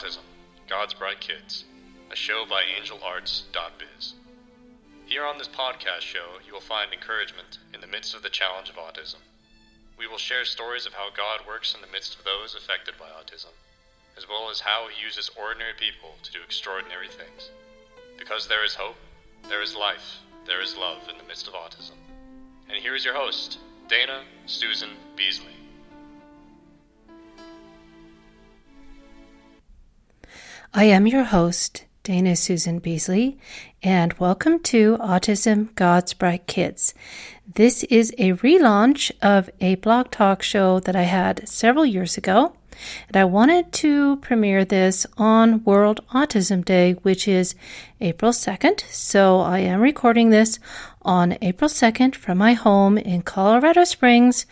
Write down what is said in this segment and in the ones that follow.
Autism, God's Bright Kids, a show by AngelArts.biz. Here on this podcast show, you will find encouragement in the midst of the challenge of autism. We will share stories of how God works in the midst of those affected by autism, as well as how He uses ordinary people to do extraordinary things. Because there is hope, there is life, there is love in the midst of autism. And here is your host, Dana Susan Beasley. I am your host, Dana Susan Beasley, and welcome to Autism, God's Bright Kids. This is a relaunch of a blog talk show that I had several years ago, and I wanted to premiere this on World Autism Day, which is April 2nd. So I am recording this on April 2nd from my home in Colorado Springs,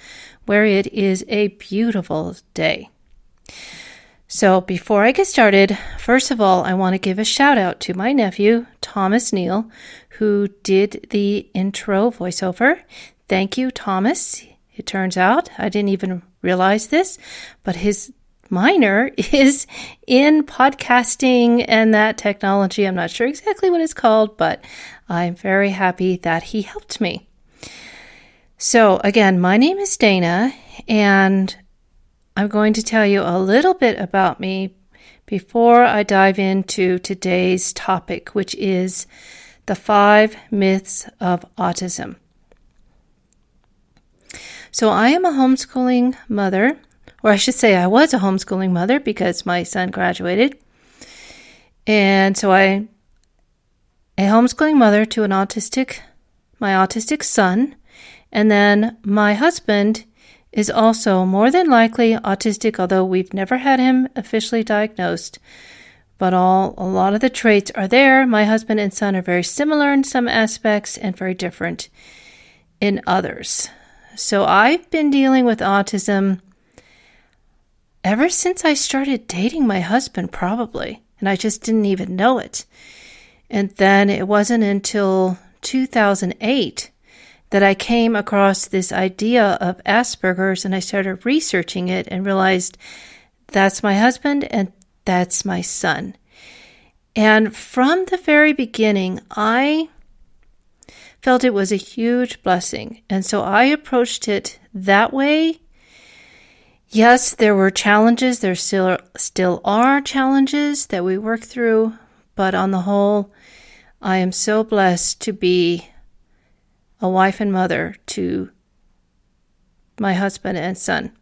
where it is a beautiful day. So before I get started, first of all, I want to give a shout out to my nephew, Thomas Neal, who did the intro voiceover. Thank you, Thomas. It turns out, I didn't even realize this, but his minor is in podcasting and that technology. I'm not sure exactly what it's called, but I'm very happy that he helped me. So again, my name is Dana, and I'm going to tell you a little bit about me before I dive into today's topic, which is the 5 myths of autism. So I am a homeschooling mother, or I should say I was a homeschooling mother because my son graduated. And so I'm a homeschooling mother to my autistic son, and then my husband is also more than likely autistic, although we've never had him officially diagnosed. But a lot of the traits are there. My husband and son are very similar in some aspects and very different in others. So I've been dealing with autism ever since I started dating my husband, probably. And I just didn't even know it. And then it wasn't until 2008 that I came across this idea of Asperger's, and I started researching it and realized that's my husband and that's my son. And from the very beginning, I felt it was a huge blessing. And so I approached it that way. Yes, there were challenges. There still are challenges that we work through. But on the whole, I am so blessed to be a wife and mother to my husband and son.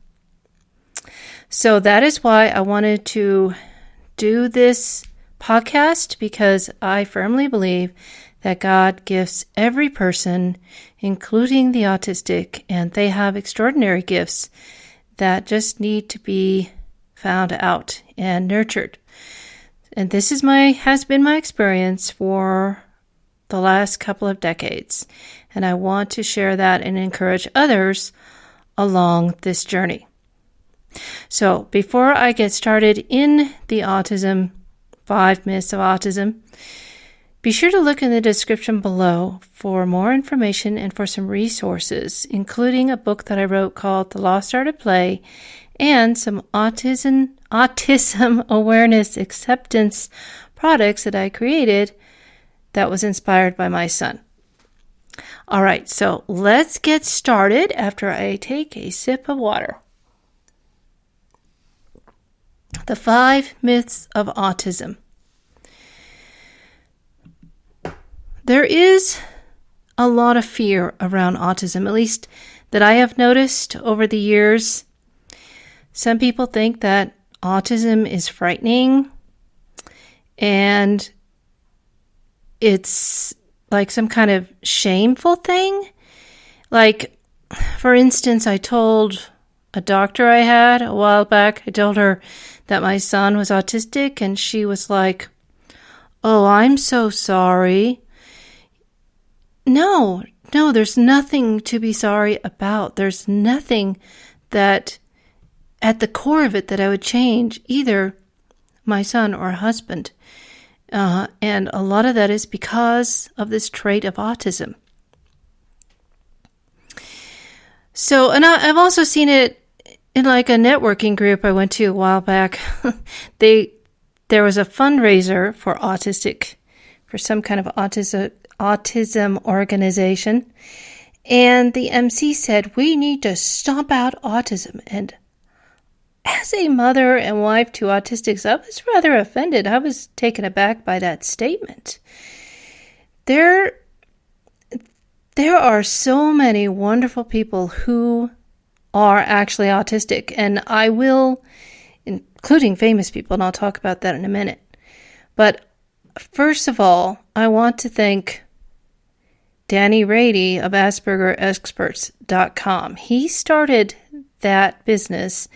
So that is why I wanted to do this podcast, because I firmly believe that God gives every person, including the autistic, and they have extraordinary gifts that just need to be found out and nurtured. And this has been my experience for the last couple of decades. And I want to share that and encourage others along this journey. So before I get started in the autism, 5 myths of autism, be sure to look in the description below for more information and for some resources, including a book that I wrote called The Lost Art of Play and some autism awareness acceptance products that I created that was inspired by my son. All right, so let's get started after I take a sip of water. The 5 myths of autism. There is a lot of fear around autism, at least that I have noticed over the years. Some people think that autism is frightening and it's like some kind of shameful thing. Like, for instance, I told a doctor I had a while back, I told her that my son was autistic, and she was like, "Oh, I'm so sorry." No, there's nothing to be sorry about. There's nothing that at the core of it that I would change, either my son or husband. And a lot of that is because of this trait of autism. So, and I've also seen it in like a networking group I went to a while back. They there was a fundraiser for Autistic, for some kind of autism organization. And the MC said, we need to stomp out autism. And as a mother and wife to autistics, I was rather offended. I was taken aback by that statement. There are so many wonderful people who are actually autistic, and I will, including famous people, and I'll talk about that in a minute. But first of all, I want to thank Danny Rady of AspergerExperts.com. He started that business,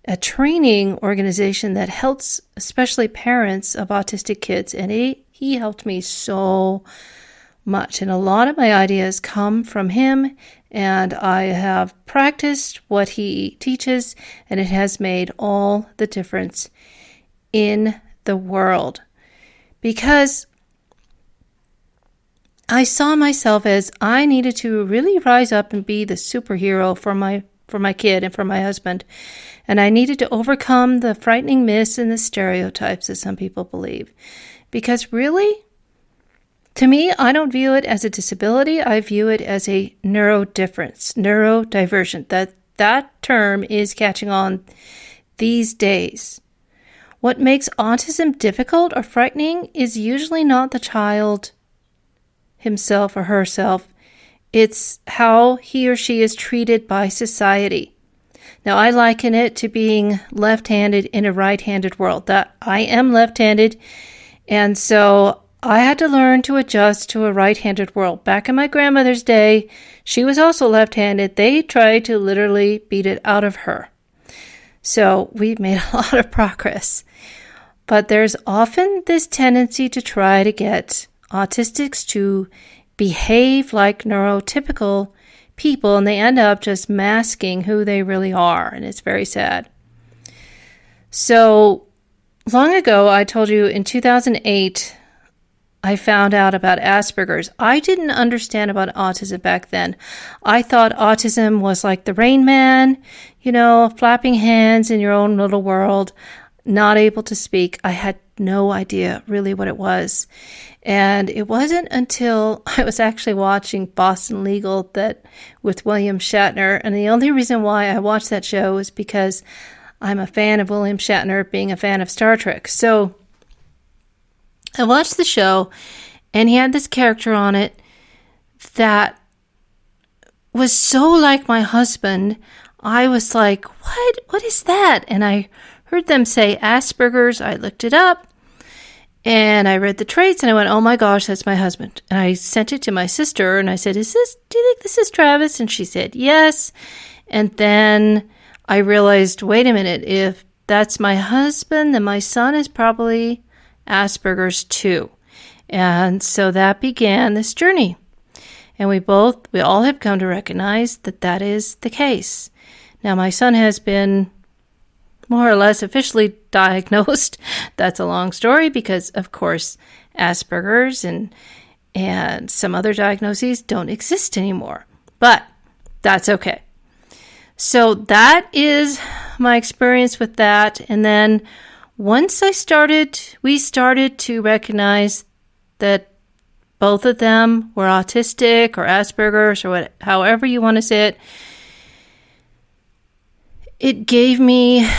a training organization that helps especially parents of autistic kids, and he helped me so much. And a lot of my ideas come from him, and I have practiced what he teaches, and it has made all the difference in the world. Because I saw myself as I needed to really rise up and be the superhero for my kid and for my husband. And I needed to overcome the frightening myths and the stereotypes that some people believe. Because really, to me, I don't view it as a disability. I view it as a neurodivergent. That term is catching on these days. What makes autism difficult or frightening is usually not the child himself or herself. It's how he or she is treated by society. Now, I liken it to being left-handed in a right-handed world. That I am left-handed, and so I had to learn to adjust to a right-handed world. Back in my grandmother's day, she was also left-handed. They tried to literally beat it out of her. So we've made a lot of progress. But there's often this tendency to try to get autistics to behave like neurotypical people, and they end up just masking who they really are, and it's very sad. So long ago, I told you in 2008, I found out about Asperger's. I didn't understand about autism back then. I thought autism was like the Rain Man, flapping hands in your own little world, not able to speak. I had no idea really what it was. And it wasn't until I was actually watching Boston Legal with William Shatner. And the only reason why I watched that show was because I'm a fan of William Shatner, being a fan of Star Trek. So I watched the show, and he had this character on it that was so like my husband. I was like, what is that? And I heard them say Asperger's. I looked it up, and I read the traits, and I went, oh my gosh, that's my husband. And I sent it to my sister, and I said, do you think this is Travis? And she said, yes. And then I realized, wait a minute, if that's my husband, then my son is probably Asperger's too. And so that began this journey. And we all have come to recognize that is the case. Now, my son has been more or less officially diagnosed. That's a long story because, of course, Asperger's and some other diagnoses don't exist anymore. But that's okay. So that is my experience with that. And then once we started to recognize that both of them were autistic or Asperger's or however you want to say it, it gave me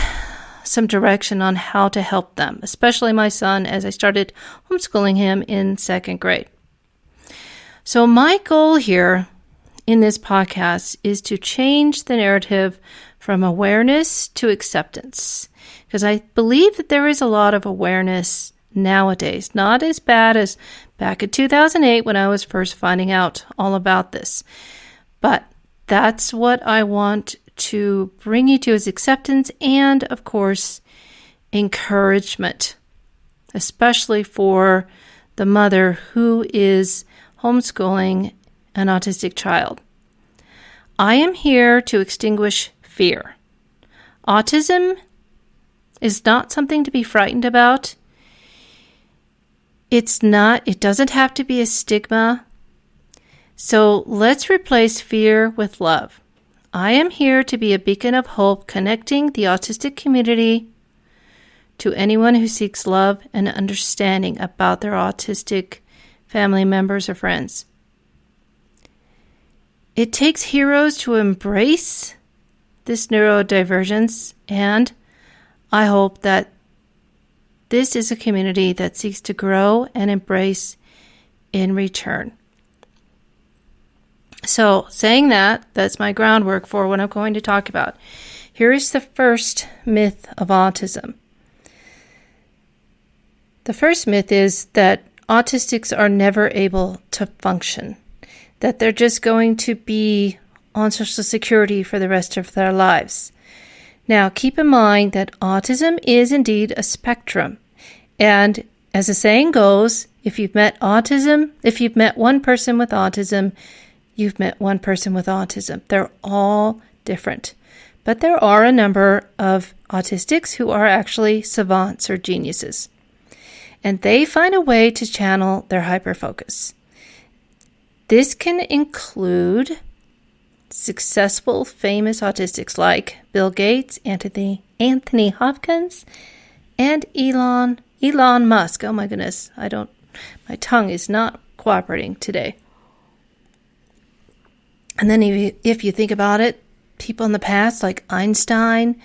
some direction on how to help them, especially my son, as I started homeschooling him in 2nd grade. So my goal here in this podcast is to change the narrative from awareness to acceptance, because I believe that there is a lot of awareness nowadays, not as bad as back in 2008 when I was first finding out all about this. But that's what I want to bring you to, is acceptance and, of course, encouragement, especially for the mother who is homeschooling an autistic child. I am here to extinguish fear. Autism is not something to be frightened about. It doesn't have to be a stigma. So let's replace fear with love. I am here to be a beacon of hope, connecting the autistic community to anyone who seeks love and understanding about their autistic family members or friends. It takes heroes to embrace this neurodivergence, and I hope that this is a community that seeks to grow and embrace in return. So, saying that, that's my groundwork for what I'm going to talk about. Here is the first myth of autism. The first myth is that autistics are never able to function, that they're just going to be on Social Security for the rest of their lives. Now, keep in mind that autism is indeed a spectrum. And as the saying goes, if you've met one person with autism, you've met one person with autism. They're all different. But there are a number of autistics who are actually savants or geniuses. And they find a way to channel their hyperfocus. This can include successful, famous autistics like Bill Gates, Anthony Hopkins, and Elon Musk. Oh my goodness, my tongue is not cooperating today. And then if you think about it, people in the past like Einstein,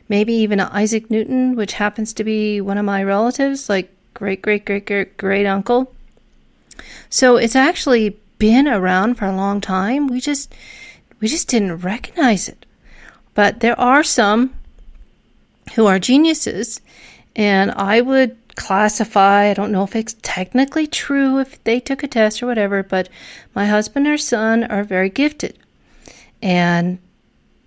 maybe even Isaac Newton, which happens to be one of my relatives, like great uncle. So it's actually been around for a long time. We just didn't recognize it. But there are some who are geniuses, and I would classify, I don't know if it's technically true if they took a test or whatever, but my husband or son are very gifted. And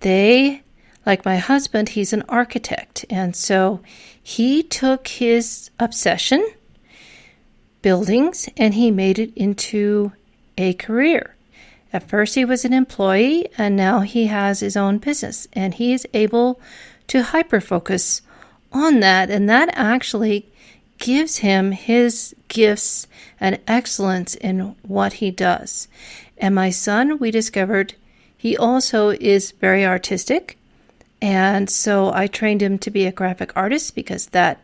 they, like my husband, he's an architect. And so he took his obsession, buildings, and he made it into a career. At first he was an employee, and now he has his own business. And he is able to hyper-focus on that. And that actually gives him his gifts and excellence in what he does. And my son, we discovered he also is very artistic. And so I trained him to be a graphic artist because that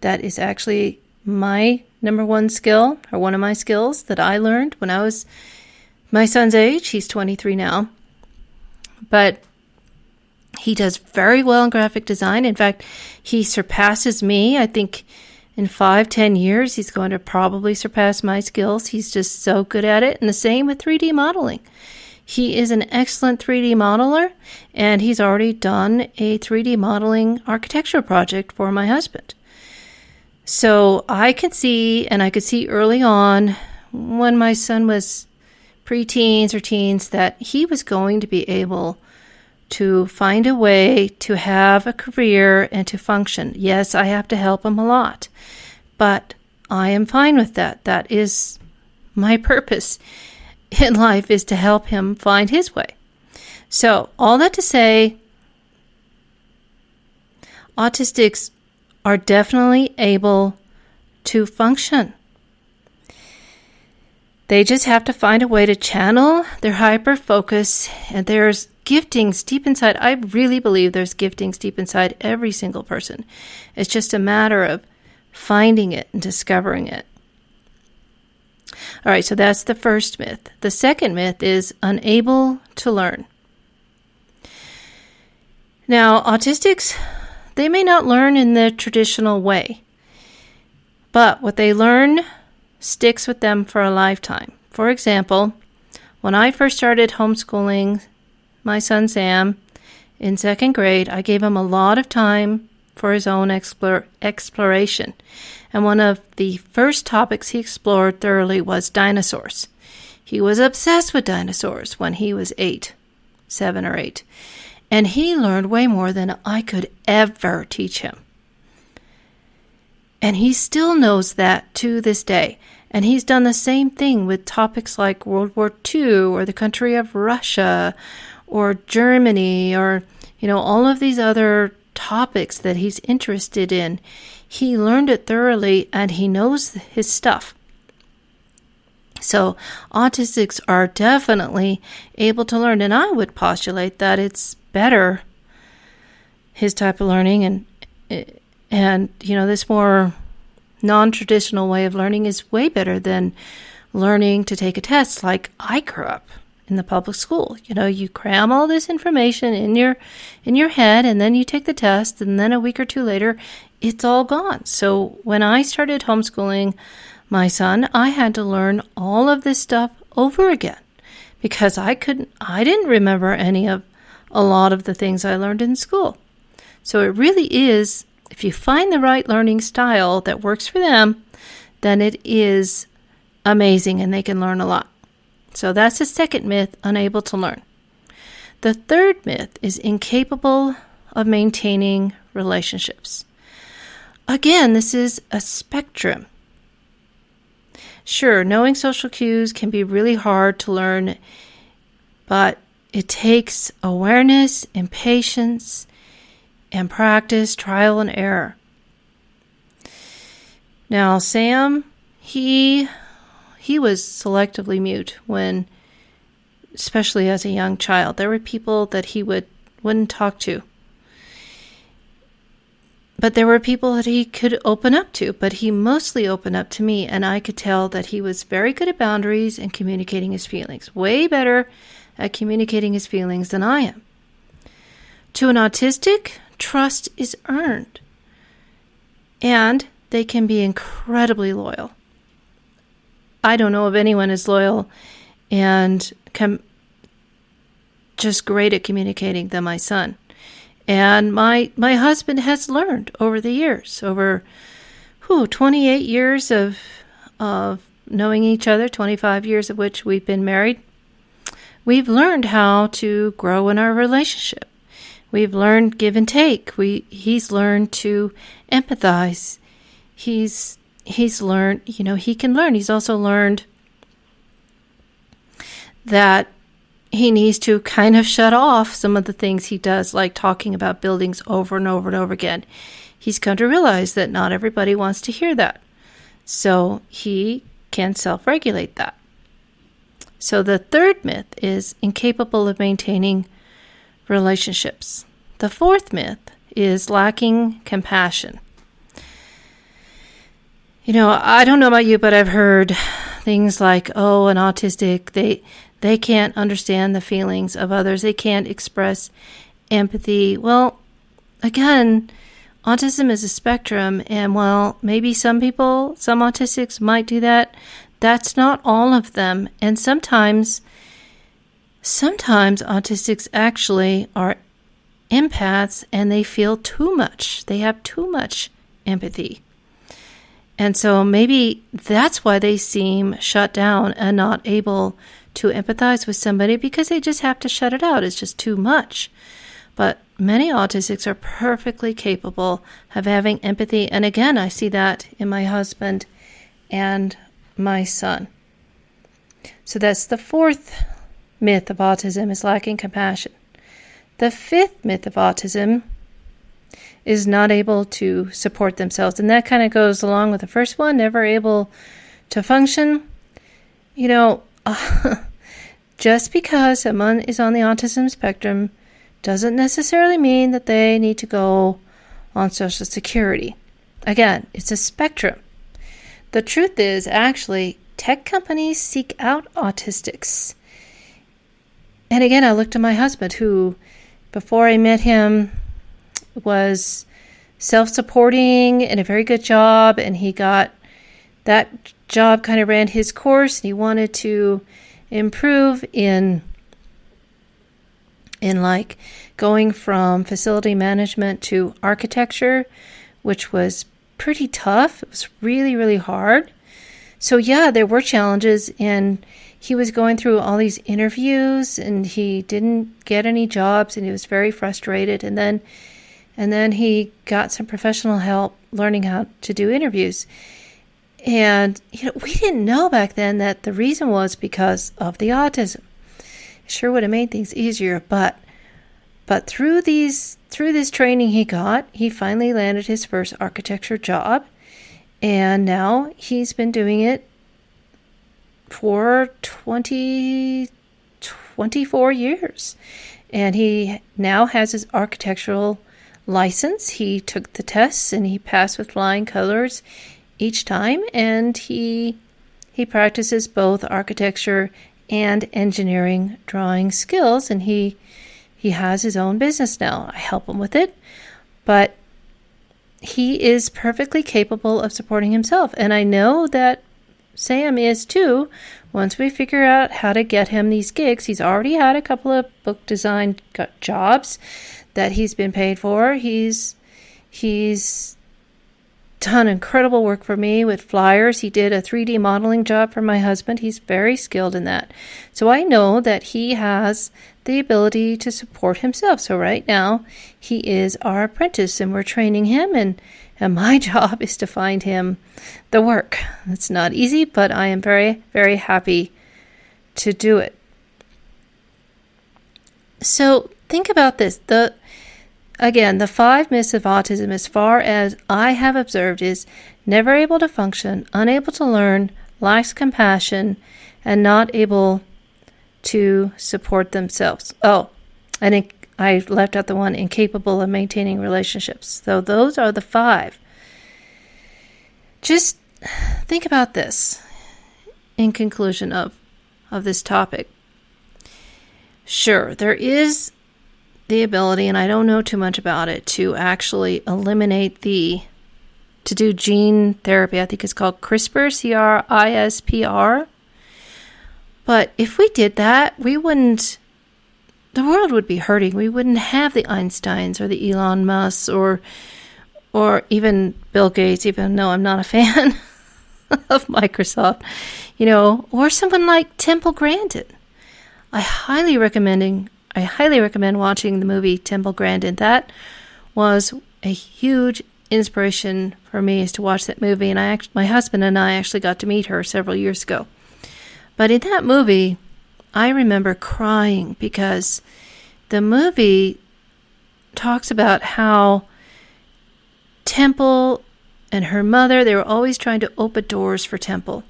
is actually my number one skill, or one of my skills that I learned when I was my son's age. He's 23 now. But he does very well in graphic design. In fact, he surpasses me. I think in 5-10 years, he's going to probably surpass my skills. He's just so good at it. And the same with 3D modeling. He is an excellent 3D modeler, and he's already done a 3D modeling architectural project for my husband. So I could see early on when my son was preteens or teens that he was going to be able to find a way to have a career and to function. Yes, I have to help him a lot, but I am fine with that. That is my purpose in life, is to help him find his way. So all that to say, autistics are definitely able to function. They just have to find a way to channel their hyper focus, and there's giftings deep inside. I really believe there's giftings deep inside every single person. It's just a matter of finding it and discovering it. All right, so that's the first myth. The second myth is unable to learn. Now, autistics, they may not learn in the traditional way, but what they learn sticks with them for a lifetime. For example, when I first started homeschooling my son Sam in second grade, I gave him a lot of time for his own exploration. And one of the first topics he explored thoroughly was dinosaurs. He was obsessed with dinosaurs when he was 7 or 8. And he learned way more than I could ever teach him. And he still knows that to this day. And he's done the same thing with topics like World War II or the country of Russia or Germany or, all of these other topics that he's interested in. He learned it thoroughly and he knows his stuff. So autistics are definitely able to learn, and I would postulate that it's better, his type of learning, And, this more non-traditional way of learning is way better than learning to take a test like I grew up in the public school. You cram all this information in your head, and then you take the test, and then a week or two later, it's all gone. So when I started homeschooling my son, I had to learn all of this stuff over again because I didn't remember a lot of the things I learned in school. So it really is, if you find the right learning style that works for them, then it is amazing and they can learn a lot. So that's the second myth, unable to learn. The third myth is incapable of maintaining relationships. Again, this is a spectrum. Sure, knowing social cues can be really hard to learn, but it takes awareness and patience and practice, trial and error. Now, Sam, he was selectively mute when, especially as a young child. There were people that he wouldn't talk to. But there were people that he could open up to, but he mostly opened up to me, and I could tell that he was very good at boundaries and communicating his feelings. Way better at communicating his feelings than I am. To an autistic, trust is earned, and they can be incredibly loyal. I don't know of anyone as loyal and just great at communicating than my son. And my husband has learned over the years, over 28 years of knowing each other, 25 years of which we've been married. We've learned how to grow in our relationship. We've learned give and take. He's learned to empathize. He's learned, he can learn. He's also learned that he needs to kind of shut off some of the things he does, like talking about buildings over and over and over again. He's come to realize that not everybody wants to hear that. So he can self-regulate that. So the third myth is incapable of maintaining relationships. The fourth myth is lacking compassion. I don't know about you, but I've heard things like, an autistic, they can't understand the feelings of others. They can't express empathy. Well, again, autism is a spectrum, and while maybe some autistics might do that, that's not all of them. And sometimes autistics actually are empaths, and they feel too much. They have too much empathy. And so maybe that's why they seem shut down and not able to empathize with somebody, because they just have to shut it out. It's just too much. But many autistics are perfectly capable of having empathy. And again, I see that in my husband and my son. So that's the fourth myth of autism, is lacking compassion. The fifth myth of autism is not able to support themselves. And that kind of goes along with the first one, never able to function. Just because someone is on the autism spectrum doesn't necessarily mean that they need to go on Social Security. Again, it's a spectrum. The truth is, actually, tech companies seek out autistics. And again, I looked at my husband, who, before I met him, was self-supporting in a very good job, and he got that job, kind of ran his course, and he wanted to improve in like going from facility management to architecture, which was pretty tough. It was really, really hard. So yeah, there were challenges, and he was going through all these interviews, and he didn't get any jobs, and he was very frustrated. And then he got some professional help learning how to do interviews. And, we didn't know back then that the reason was because of the autism. It sure would have made things easier, but through this training he got, he finally landed his first architecture job, and now he's been doing it for 24 years. And he now has his architectural license. He took the tests and he passed with flying colors each time, and he practices both architecture and engineering drawing skills, and he has his own business now. I help him with it, but he is perfectly capable of supporting himself, and I know that Sam is too. Once we figure out how to get him these gigs, he's already had a couple of book design jobs that he's been paid for. He's done incredible work for me with flyers. He did a 3D modeling job for my husband. He's very skilled in that. So I know that he has the ability to support himself. So right now, he is our apprentice, and we're training him, and my job is to find him the work. It's not easy, but I am very, very happy to do it. So think about this. The 5 myths of autism, as far as I have observed, is never able to function, unable to learn, lacks compassion, and not able to support themselves. Oh, I left out the one, incapable of maintaining relationships. So those are the 5. Just think about this in conclusion of this topic. Sure, there is the ability, and I don't know too much about it, to actually eliminate to do gene therapy. I think it's called CRISPR, CRISPR. But if we did that, the world would be hurting. We wouldn't have the Einsteins or the Elon Musks or even Bill Gates, even though I'm not a fan of Microsoft, or someone like Temple Grandin. I highly recommend watching the movie Temple Grandin. That was a huge inspiration for me, is to watch that movie. And my husband and I actually got to meet her several years ago. But in that movie, I remember crying because the movie talks about how Temple and her mother, they were always trying to open doors for Temple.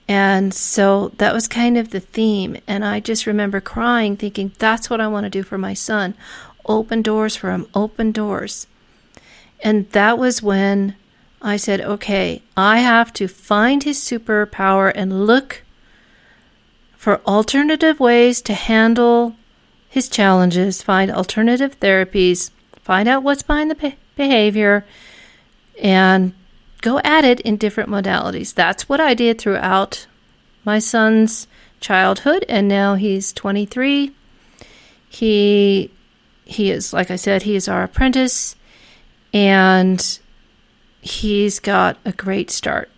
And so that was kind of the theme. And I just remember crying, thinking, that's what I want to do for my son. Open doors for him, open doors. And that was when I said, okay, I have to find his superpower and look for alternative ways to handle his challenges, find alternative therapies, find out what's behind the behavior, and go at it in different modalities. That's what I did throughout my son's childhood, and now he's 23. He is, like I said, he is our apprentice, and he's got a great start.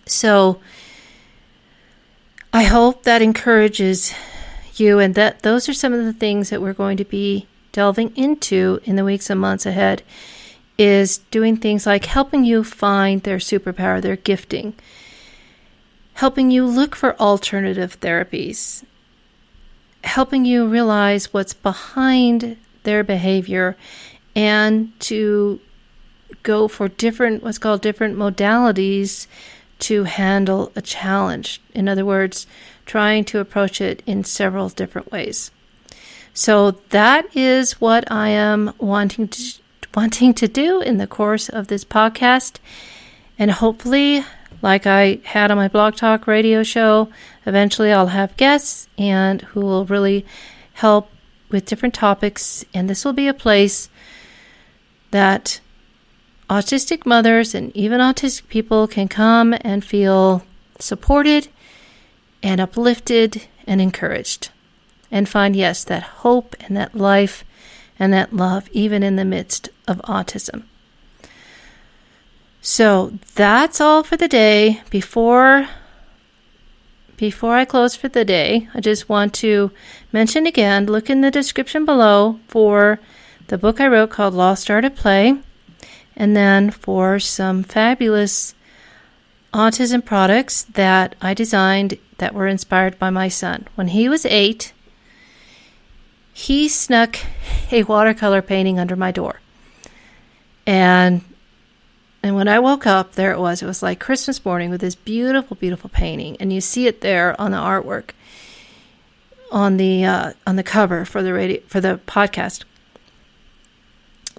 So I hope that encourages you, and that those are some of the things that we're going to be delving into in the weeks and months ahead, is doing things like helping you find their superpower, their gifting, helping you look for alternative therapies, helping you realize what's behind their behavior, and to go for what's called different modalities to handle a challenge. In other words, trying to approach it in several different ways. So that is what I am wanting to do in the course of this podcast. And hopefully, like I had on my Blog Talk radio show, eventually I'll have guests and who will really help with different topics. And this will be a place that autistic mothers and even autistic people can come and feel supported and uplifted and encouraged, and find, yes, that hope and that life and that love, even in the midst of autism. So that's all for the day. Before I close for the day, I just want to mention again, look in the description below for the book I wrote called Lost Art of Play, and then for some fabulous autism products that I designed that were inspired by my son. When he was 8, he snuck a watercolor painting under my door. And when I woke up, there it was like Christmas morning with this beautiful, beautiful painting. And you see it there on the artwork on the cover for the podcast.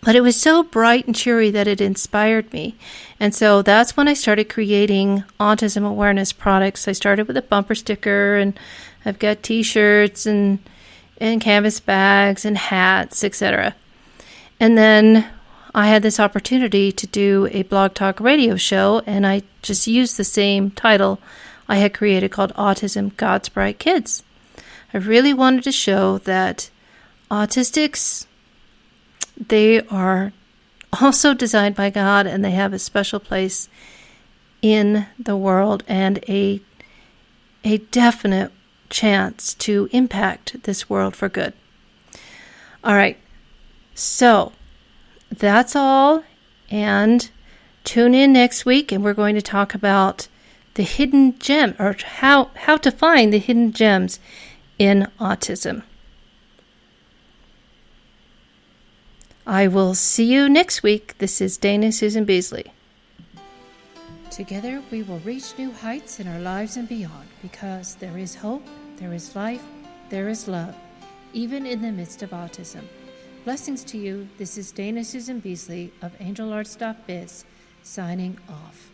But it was so bright and cheery that it inspired me. And so that's when I started creating autism awareness products. I started with a bumper sticker, and I've got t-shirts and canvas bags and hats, etc. And then I had this opportunity to do a blog talk radio show, and I just used the same title I had created called Autism, God's Bright Kids. I really wanted to show that autistics, they are also designed by God, and they have a special place in the world and a definite chance to impact this world for good. All right, so that's all, and tune in next week, and we're going to talk about the hidden gem, or how to find the hidden gems in autism. I will see you next week. This is Dana Susan Beasley. Together we will reach new heights in our lives and beyond, because there is hope, there is life, there is love, even in the midst of autism. Blessings to you. This is Dana Susan Beasley of AngelArts.biz, signing off.